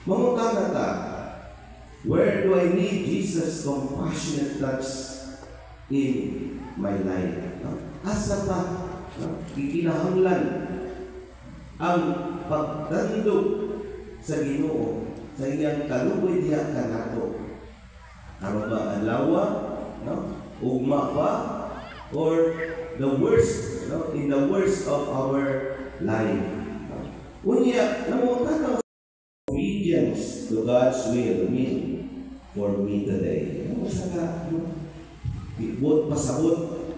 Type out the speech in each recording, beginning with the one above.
Mamutang ta, where do I need Jesus' compassionate touch in my life? Asa pa ikinahanglan ang pagtandog sa Ginoo sa iyang kaluboy diha kanato? Aron ba adlaw, ugma pa, or the worst, in the worst of our life? Unya, namutang obedience to God's will mean for me today. Saka, ibot pasabot,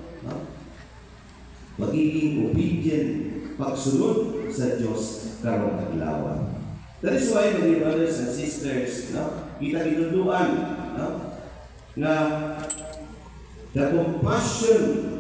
magiging obedient pagsunod sa Diyos karong adlaw. That is why, my dear brothers and sisters, kita ginuduan na the compassion